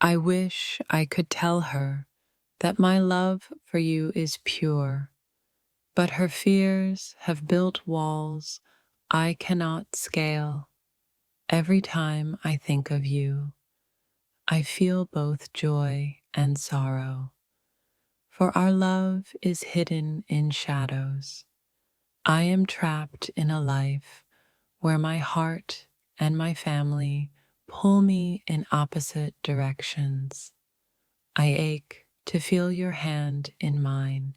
I wish I could tell her that my love for you is pure, but her fears have built walls I cannot scale. Every time I think of you, I feel both joy and sorrow, for our love is hidden in shadows. I am trapped in a life where my heart and my family pull me in opposite directions. I ache to feel your hand in mine,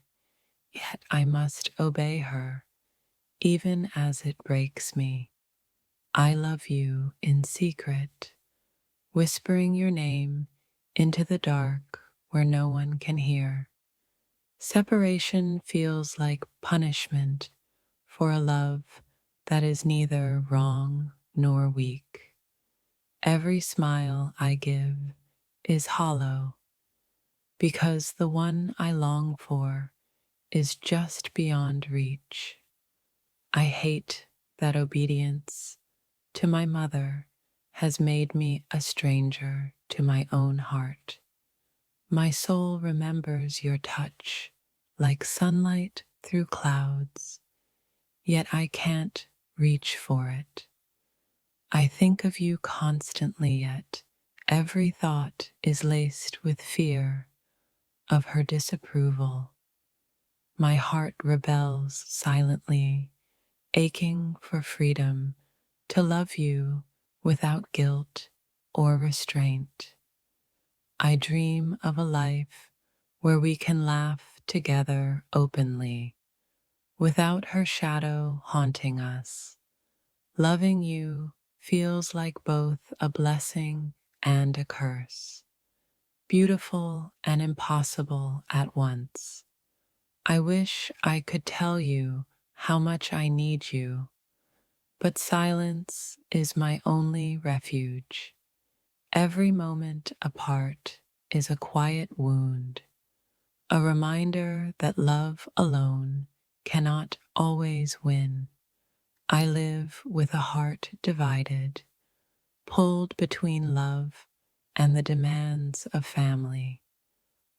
yet I must obey her, even as it breaks me. I love you in secret, whispering your name into the dark where no one can hear. Separation feels like punishment for a love that is neither wrong nor weak. Every smile I give is hollow because the one I long for is just beyond reach. I hate that obedience to my mother has made me a stranger to my own heart. My soul remembers your touch like sunlight through clouds, yet I can't reach for it. I think of you constantly, yet every thought is laced with fear of her disapproval. My heart rebels silently, aching for freedom to love you without guilt or restraint. I dream of a life where we can laugh together openly, without her shadow haunting us. Loving you feels like both a blessing and a curse, beautiful and impossible at once. I wish I could tell you how much I need you, but silence is my only refuge. Every moment apart is a quiet wound, a reminder that love alone cannot always win. I live with a heart divided, pulled between love and the demands of family.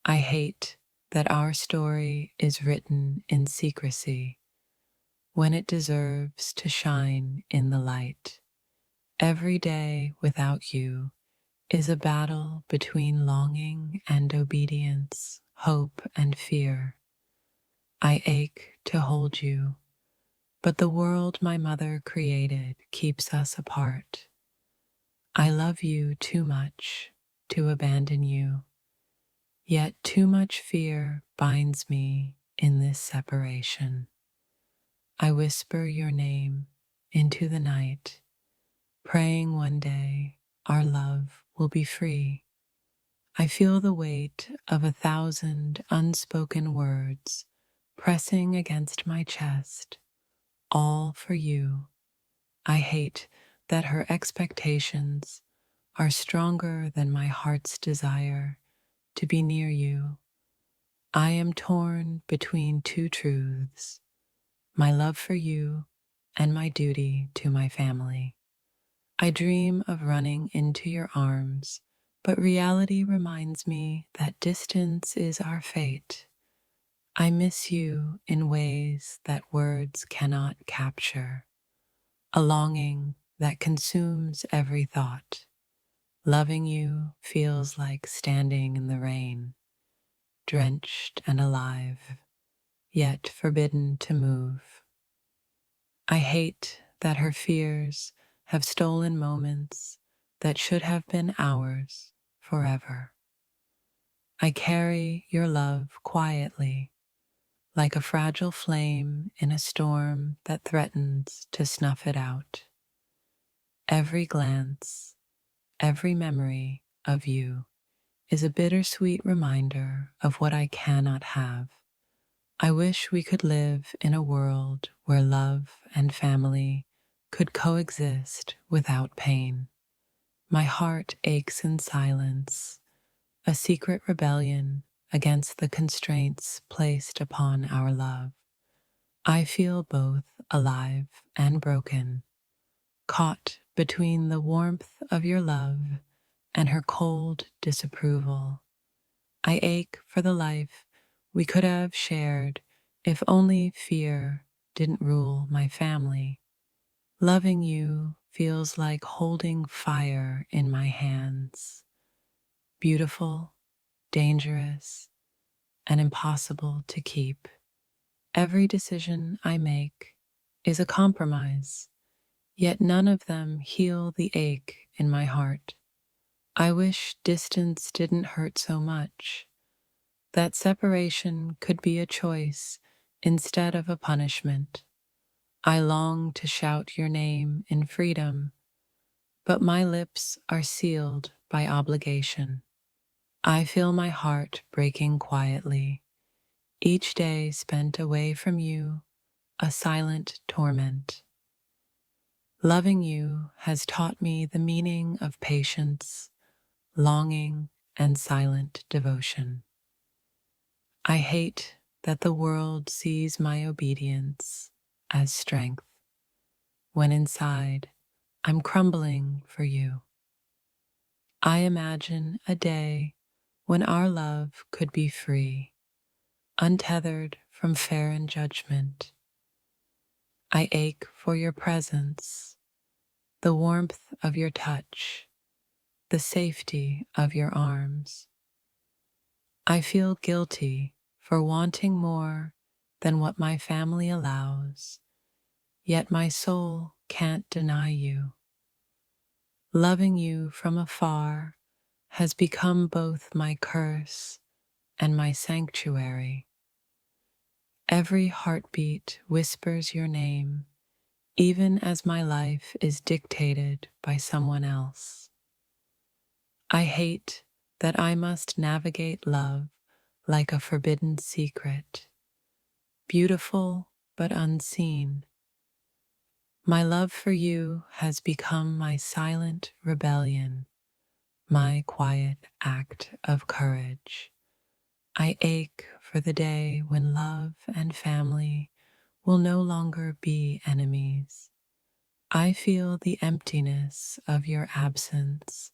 I hate that our story is written in secrecy when it deserves to shine in the light. Every day without you is a battle between longing and obedience, hope and fear. I ache to hold you, but the world my mother created keeps us apart. I love you too much to abandon you, yet too much fear binds me in this separation. I whisper your name into the night, praying one day our love will be free. I feel the weight of 1,000 unspoken words pressing against my chest, all for you. I hate that her expectations are stronger than my heart's desire to be near you. I am torn between two truths, my love for you and my duty to my family. I dream of running into your arms, but reality reminds me that distance is our fate. I miss you in ways that words cannot capture, a longing that consumes every thought. Loving you feels like standing in the rain, drenched and alive, yet forbidden to move. I hate that her fears have stolen moments that should have been ours forever. I carry your love quietly, like a fragile flame in a storm that threatens to snuff it out. Every glance, every memory of you is a bittersweet reminder of what I cannot have. I wish we could live in a world where love and family could coexist without pain. My heart aches in silence, a secret rebellion against the constraints placed upon our love. I feel both alive and broken, caught between the warmth of your love and her cold disapproval. I ache for the life we could have shared if only fear didn't rule my family. Loving you feels like holding fire in my hands. Beautiful, dangerous, and impossible to keep. Every decision I make is a compromise, yet none of them heal the ache in my heart. I wish distance didn't hurt so much, that separation could be a choice instead of a punishment. I long to shout your name in freedom, but my lips are sealed by obligation. I feel my heart breaking quietly, each day spent away from you, a silent torment. Loving you has taught me the meaning of patience, longing, and silent devotion. I hate that the world sees my obedience as strength, when inside I'm crumbling for you. I imagine a day when our love could be free, untethered from fear and judgment. I ache for your presence, the warmth of your touch, the safety of your arms. I feel guilty for wanting more than what my family allows, yet my soul can't deny you. Loving you from afar has become both my curse and my sanctuary. Every heartbeat whispers your name, even as my life is dictated by someone else. I hate that I must navigate love like a forbidden secret, beautiful but unseen. My love for you has become my silent rebellion, my quiet act of courage. I ache for the day when love and family will no longer be enemies. I feel the emptiness of your absence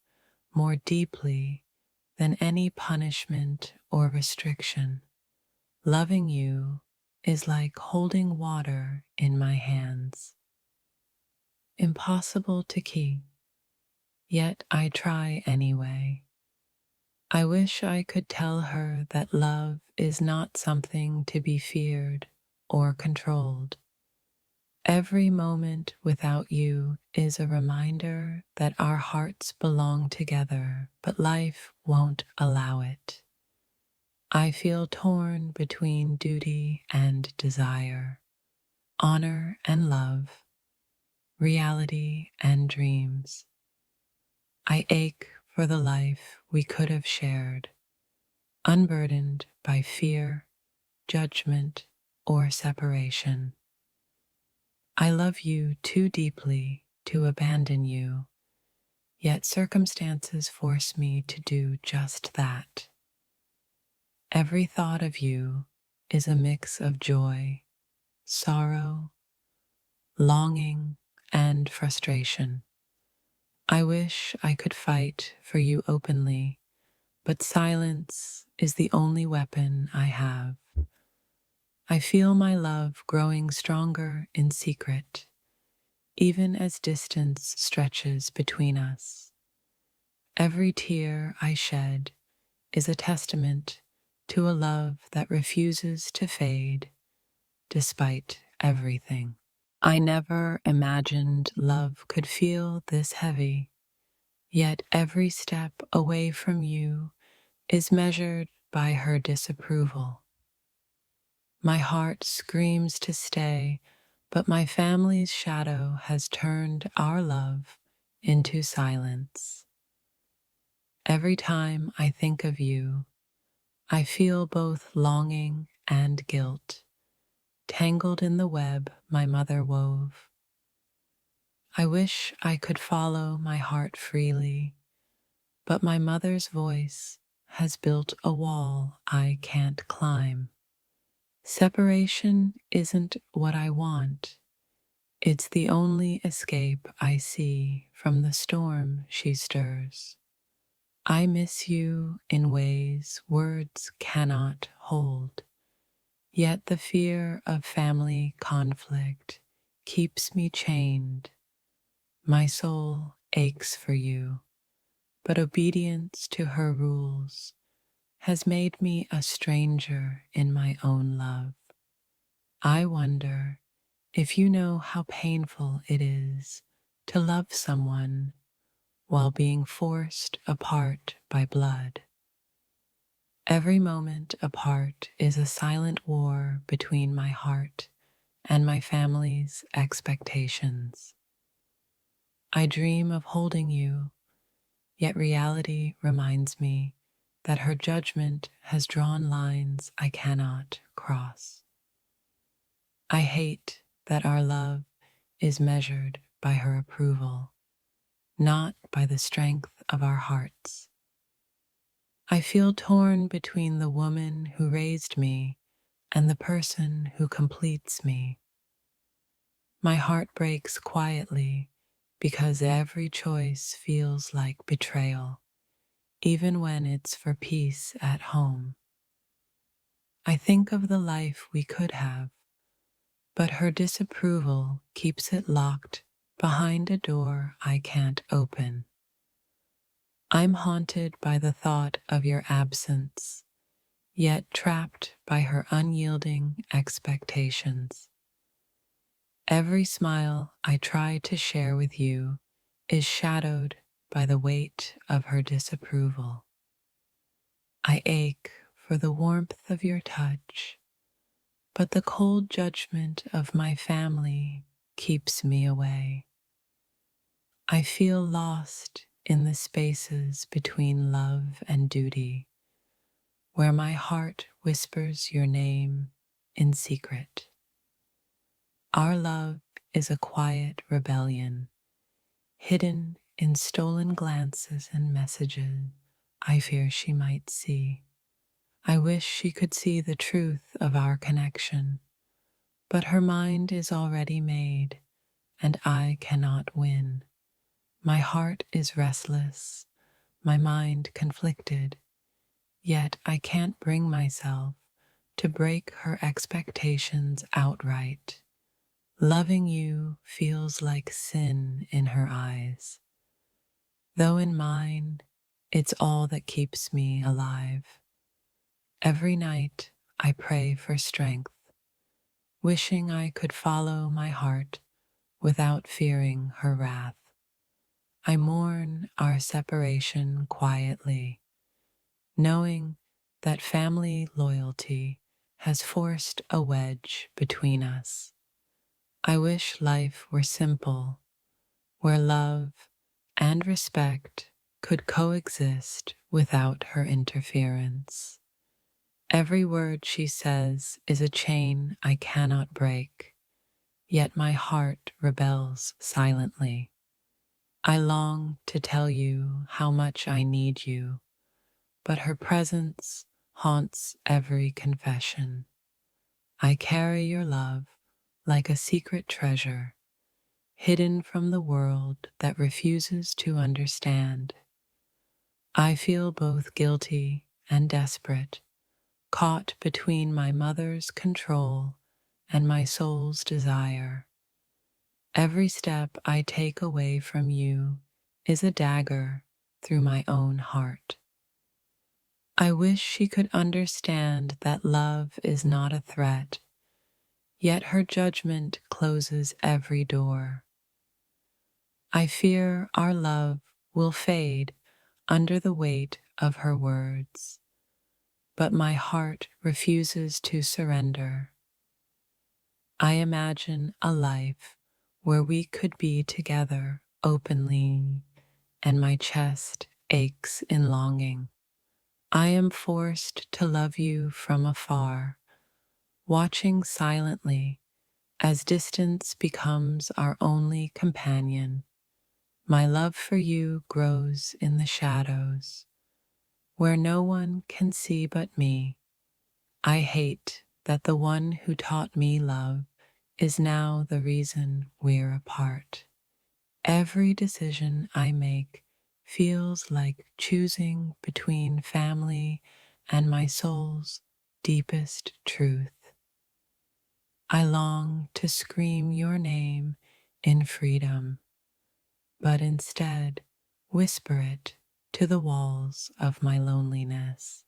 more deeply than any punishment or restriction. Loving you is like holding water in my hands. Impossible to keep, yet I try anyway. I wish I could tell her that love is not something to be feared or controlled. Every moment without you is a reminder that our hearts belong together, but life won't allow it. I feel torn between duty and desire, honor and love, reality and dreams. I ache for the life we could have shared, unburdened by fear, judgment, or separation. I love you too deeply to abandon you, yet circumstances force me to do just that. Every thought of you is a mix of joy, sorrow, longing, and frustration. I wish I could fight for you openly, but silence is the only weapon I have. I feel my love growing stronger in secret, even as distance stretches between us. Every tear I shed is a testament to a love that refuses to fade despite everything. I never imagined love could feel this heavy, yet every step away from you is measured by her disapproval. My heart screams to stay, but my family's shadow has turned our love into silence. Every time I think of you, I feel both longing and guilt, tangled in the web my mother wove. I wish I could follow my heart freely, but my mother's voice has built a wall I can't climb. Separation isn't what I want. It's the only escape I see from the storm she stirs. I miss you in ways words cannot hold, yet the fear of family conflict keeps me chained. My soul aches for you, but obedience to her rules has made me a stranger in my own love. I wonder if you know how painful it is to love someone while being forced apart by blood. Every moment apart is a silent war between my heart and my family's expectations. I dream of holding you, yet reality reminds me that her judgment has drawn lines I cannot cross. I hate that our love is measured by her approval, not by the strength of our hearts. I feel torn between the woman who raised me and the person who completes me. My heart breaks quietly because every choice feels like betrayal, even when it's for peace at home. I think of the life we could have, but her disapproval keeps it locked behind a door I can't open. I'm haunted by the thought of your absence, yet trapped by her unyielding expectations. Every smile I try to share with you is shadowed by the weight of her disapproval. I ache for the warmth of your touch, but the cold judgment of my family keeps me away. I feel lost in the spaces between love and duty, where my heart whispers your name in secret. Our love is a quiet rebellion, hidden in stolen glances and messages I fear she might see. I wish she could see the truth of our connection, but her mind is already made, and I cannot win. My heart is restless, my mind conflicted, yet I can't bring myself to break her expectations outright. Loving you feels like sin in her eyes, though in mine, it's all that keeps me alive. Every night, I pray for strength, wishing I could follow my heart without fearing her wrath. I mourn our separation quietly, knowing that family loyalty has forced a wedge between us. I wish life were simple, where love and respect could coexist without her interference. Every word she says is a chain I cannot break, yet my heart rebels silently. I long to tell you how much I need you, but her presence haunts every confession. I carry your love like a secret treasure, hidden from the world that refuses to understand. I feel both guilty and desperate, caught between my mother's control and my soul's desire. Every step I take away from you is a dagger through my own heart. I wish she could understand that love is not a threat, yet her judgment closes every door. I fear our love will fade under the weight of her words, but my heart refuses to surrender. I imagine a life where we could be together openly, and my chest aches in longing. I am forced to love you from afar, watching silently as distance becomes our only companion. My love for you grows in the shadows, where no one can see but me. I hate that the one who taught me love is now the reason we're apart. Every decision I make feels like choosing between family and my soul's deepest truth. I long to scream your name in freedom, but instead whisper it to the walls of my loneliness.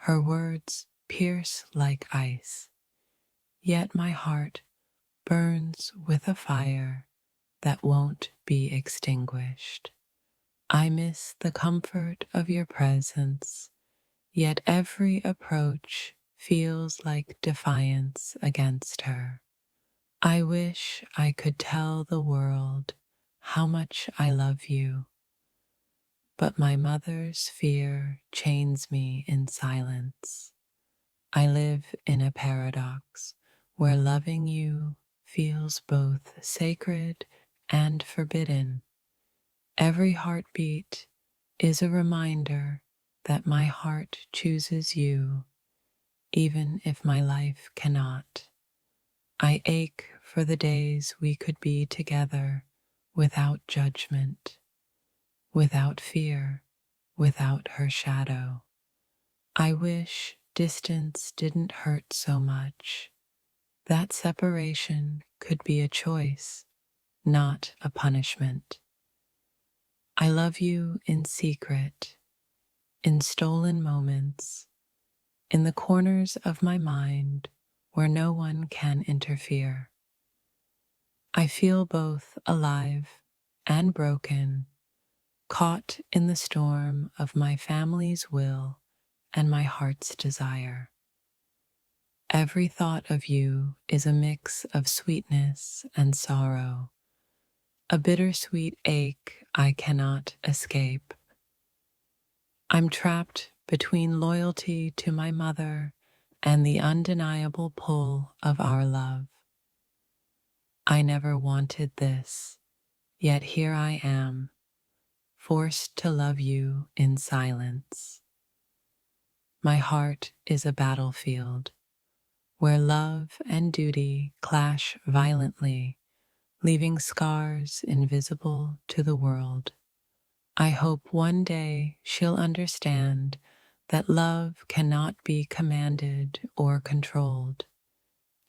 Her words pierce like ice, yet my heart burns with a fire that won't be extinguished. I miss the comfort of your presence, yet every approach feels like defiance against her. I wish I could tell the world how much I love you, but my mother's fear chains me in silence. I live in a paradox where loving you feels both sacred and forbidden. Every heartbeat is a reminder that my heart chooses you, even if my life cannot. I ache for the days we could be together without judgment, without fear, without her shadow. I wish distance didn't hurt so much. That separation could be a choice, not a punishment. I love you in secret, in stolen moments, in the corners of my mind where no one can interfere. I feel both alive and broken, caught in the storm of my family's will and my heart's desire. Every thought of you is a mix of sweetness and sorrow, a bittersweet ache I cannot escape. I'm trapped between loyalty to my mother and the undeniable pull of our love. I never wanted this, yet here I am, forced to love you in silence. My heart is a battlefield where love and duty clash violently, leaving scars invisible to the world. I hope one day she'll understand that love cannot be commanded or controlled.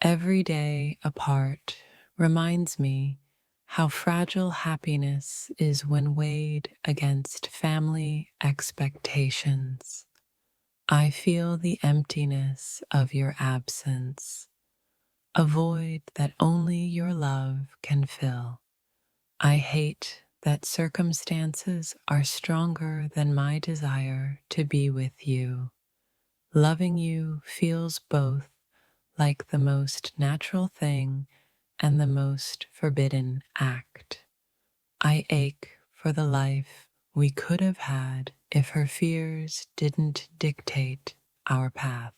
Every day apart reminds me how fragile happiness is when weighed against family expectations. I feel the emptiness of your absence, a void that only your love can fill. I hate that circumstances are stronger than my desire to be with you. Loving you feels both like the most natural thing and the most forbidden act. I ache for the life we could have had if her fears didn't dictate our path.